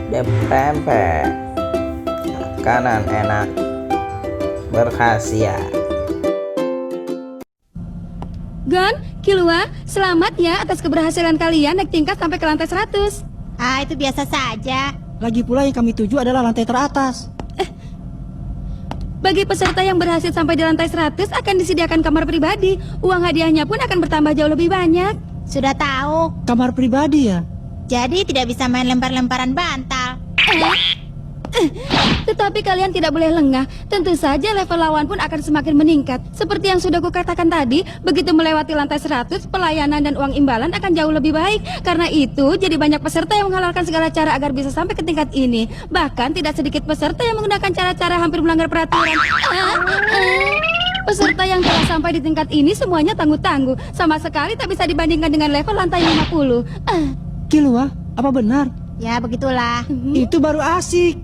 Pempek, makanan enak berkhasiat. Gon, Killua, selamat ya atas keberhasilan kalian naik tingkat sampai ke lantai 100. Ah, itu biasa saja. Lagi pula yang kami tuju adalah lantai teratas. Bagi peserta yang berhasil sampai di lantai 100 akan disediakan kamar pribadi. Uang hadiahnya pun akan bertambah jauh lebih banyak. Sudah tahu. Kamar pribadi ya? Jadi tidak bisa main lempar-lemparan bantal. Tetapi kalian tidak boleh lengah. Tentu saja level lawan pun akan semakin meningkat. Seperti yang sudah kukatakan tadi, begitu melewati lantai 100, pelayanan dan uang imbalan akan jauh lebih baik. Karena itu, jadi banyak peserta yang menghalalkan segala cara agar bisa sampai ke tingkat ini. Bahkan tidak sedikit peserta yang menggunakan cara-cara hampir melanggar peraturan. Peserta yang telah sampai di tingkat ini semuanya tangguh-tangguh. Sama sekali tak bisa dibandingkan dengan level lantai 50. Killua, apa benar? Ya, begitulah. Itu baru asik.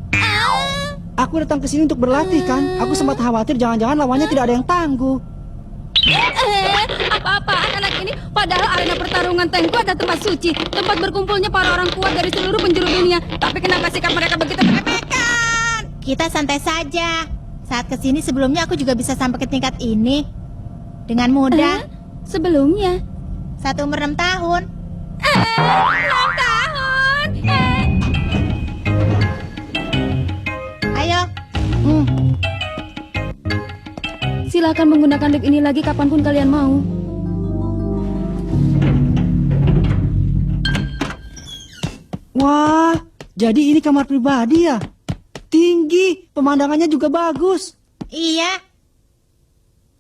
Aku datang ke sini untuk berlatih kan. Aku sempat khawatir jangan-jangan lawannya tidak ada yang tangguh. Apa-apaan anak ini? Padahal arena pertarungan Tengku ada tempat suci, tempat berkumpulnya para orang kuat dari seluruh penjuru dunia. Tapi kenapa sikap mereka begitu meremehkan? Kita santai saja. Saat kesini sebelumnya aku juga bisa sampai ke tingkat ini dengan mudah. Sebelumnya? Saat umur 6 tahun. 6 tahun? Ayo. Silakan menggunakan lift ini lagi kapanpun kalian mau. Wah, jadi ini kamar pribadi ya? Tinggi, pemandangannya juga bagus. Iya.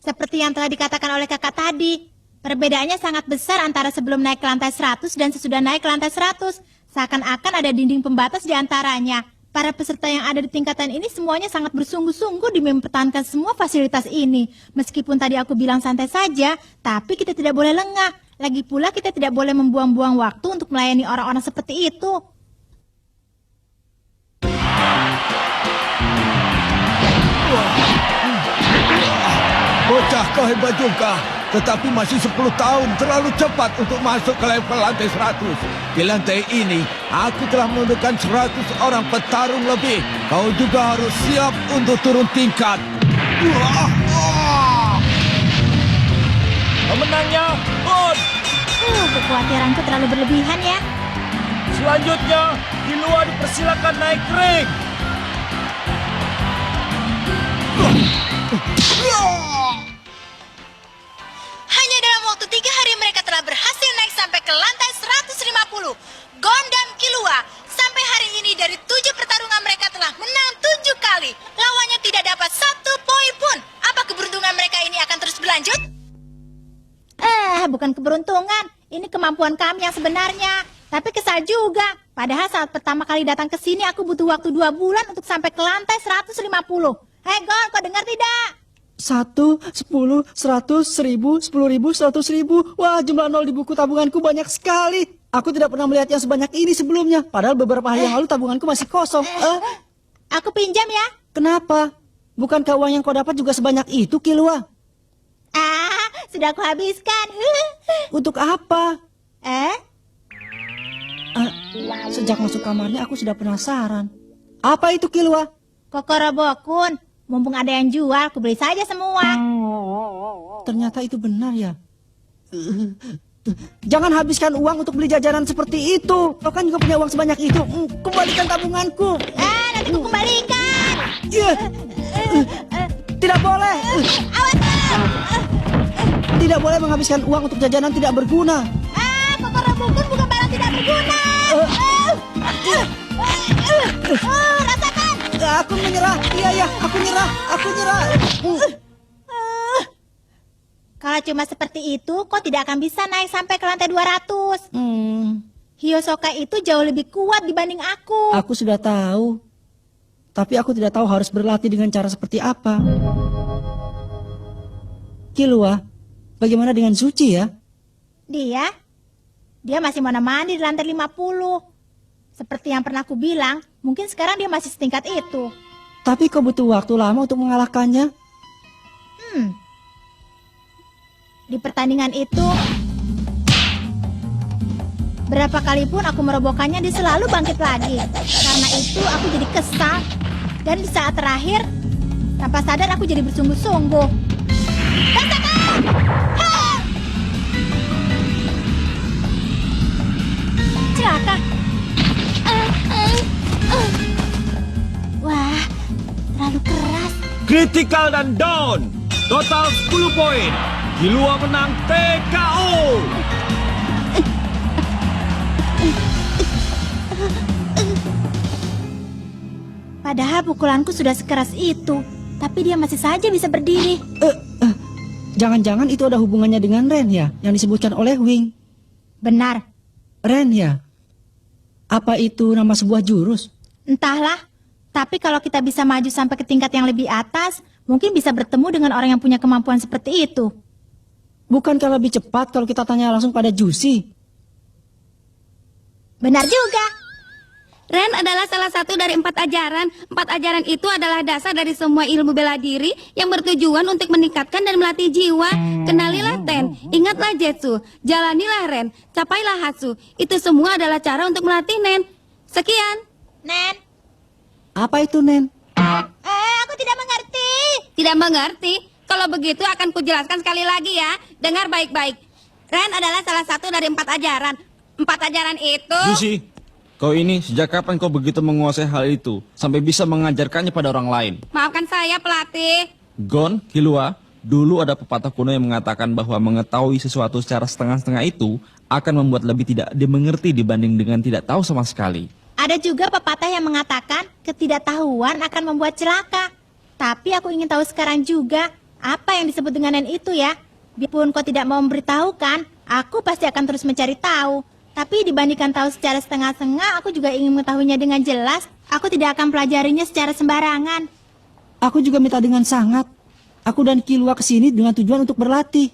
Seperti yang telah dikatakan oleh kakak tadi. Perbedaannya sangat besar antara sebelum naik ke lantai 100 dan sesudah naik ke lantai 100. Seakan-akan ada dinding pembatas di antaranya. Para peserta yang ada di tingkatan ini semuanya sangat bersungguh-sungguh demi mempertahankan semua fasilitas ini. Meskipun tadi aku bilang santai saja, tapi kita tidak boleh lengah. Lagi pula kita tidak boleh membuang-buang waktu untuk melayani orang-orang seperti itu. Bocah kau hebat juga, tetapi masih 10 tahun terlalu cepat untuk masuk ke level lantai 100. Di lantai ini, aku telah menentukan 100 orang petarung lebih. Kau juga harus siap untuk turun tingkat. Pemenangnya, Gon. Kekhawatiranku terlalu berlebihan ya. Selanjutnya, Killua dipersilakan naik ring. Hanya dalam waktu 3 hari mereka telah berhasil naik sampai ke lantai 150. Gon dan Killua, sampai hari ini dari 7 pertarungan mereka telah menang 7 kali. Lawannya tidak dapat 1 poin pun. Apa keberuntungan mereka ini akan terus berlanjut? Bukan keberuntungan. Ini kemampuan kami yang sebenarnya. Tapi kesal juga. Padahal saat pertama kali datang ke sini aku butuh waktu 2 bulan untuk sampai ke lantai 150. Hei Gon, kau dengar tidak? 1, 10, 100, 1000, 10.000, 100.000. Wah, jumlah nol di buku tabunganku banyak sekali. Aku tidak pernah melihat yang sebanyak ini sebelumnya. Padahal beberapa hari yang lalu tabunganku masih kosong. Aku pinjam ya. Kenapa? Bukankah uang yang kau dapat juga sebanyak itu, Killua? Sudah aku habiskan. Untuk apa? Sejak masuk kamarnya aku sudah penasaran. Apa itu, Killua? Kokorobokun. Mumpung ada yang jual, aku beli saja semua. Ternyata itu benar ya. Jangan habiskan uang untuk beli jajanan seperti itu. Kau kan juga punya uang sebanyak itu. Kembalikan tabunganku. Nanti aku kembalikan. Tidak boleh. Awas. Tidak boleh menghabiskan uang untuk jajanan tidak berguna. Kokorobokun bukan barang tidak berguna. Rasakan. Aku menyerah. Iya, aku nyerah. Aku nyerah. Kalau cuma seperti itu, kau tidak akan bisa naik sampai ke lantai 200. Hyosoka itu jauh lebih kuat dibanding aku. Aku sudah tahu. Tapi aku tidak tahu harus berlatih dengan cara seperti apa. Killua, bagaimana dengan Zuchi ya? Dia masih mana-mandi di lantai 50. Seperti yang pernah aku bilang, mungkin sekarang dia masih setingkat itu. Tapi kau butuh waktu lama untuk mengalahkannya. Di pertandingan itu, Berapa kali pun aku merobohkannya, dia selalu bangkit lagi. Karena itu aku jadi kesal. Dan di saat terakhir, tanpa sadar aku jadi bersungguh-sungguh. Rasakan! Ha! Celaka. Wah, terlalu keras. Critical dan down. Total 10 poin. Kilua menang TKO. Padahal pukulanku sudah sekeras itu, tapi dia masih saja bisa berdiri. Jangan-jangan itu ada hubungannya dengan Ren ya, yang disebutkan oleh Wing. Benar, Ren ya? Apa itu nama sebuah jurus? entahlah. Tapi kalau kita bisa maju sampai ke tingkat yang lebih atas, mungkin bisa bertemu dengan orang yang punya kemampuan seperti itu. Bukankah lebih cepat kalau kita tanya langsung pada Juicy? Benar juga. Ren adalah salah satu dari 4 ajaran. 4 ajaran itu adalah dasar dari semua ilmu bela diri yang bertujuan untuk meningkatkan dan melatih jiwa. Kenalilah Ten, ingatlah Jetsu, jalanilah Ren, capailah Hatsu. Itu semua adalah cara untuk melatih Nen. Sekian. Nen, Apa itu, Nen? aku tidak mengerti. Tidak mengerti? Kalau begitu akan kujelaskan sekali lagi ya. Dengar baik-baik. Ren adalah salah satu dari 4 ajaran. 4 ajaran itu... Juicy, kau ini sejak kapan kau begitu menguasai hal itu sampai bisa mengajarkannya pada orang lain? Maafkan saya, pelatih. Gon, Kilua, dulu ada pepatah kuno yang mengatakan bahwa mengetahui sesuatu secara setengah-setengah itu akan membuat lebih tidak dimengerti dibanding dengan tidak tahu sama sekali. Ada juga pepatah yang mengatakan ketidaktahuan akan membuat celaka. Tapi aku ingin tahu sekarang juga apa yang disebut dengan Nen itu ya. Biarpun kau tidak mau memberitahukan, aku pasti akan terus mencari tahu. Tapi dibandingkan tahu secara setengah-setengah, aku juga ingin mengetahuinya dengan jelas. Aku tidak akan pelajarinya secara sembarangan. Aku juga minta dengan sangat. Aku dan Kilua kesini dengan tujuan untuk berlatih.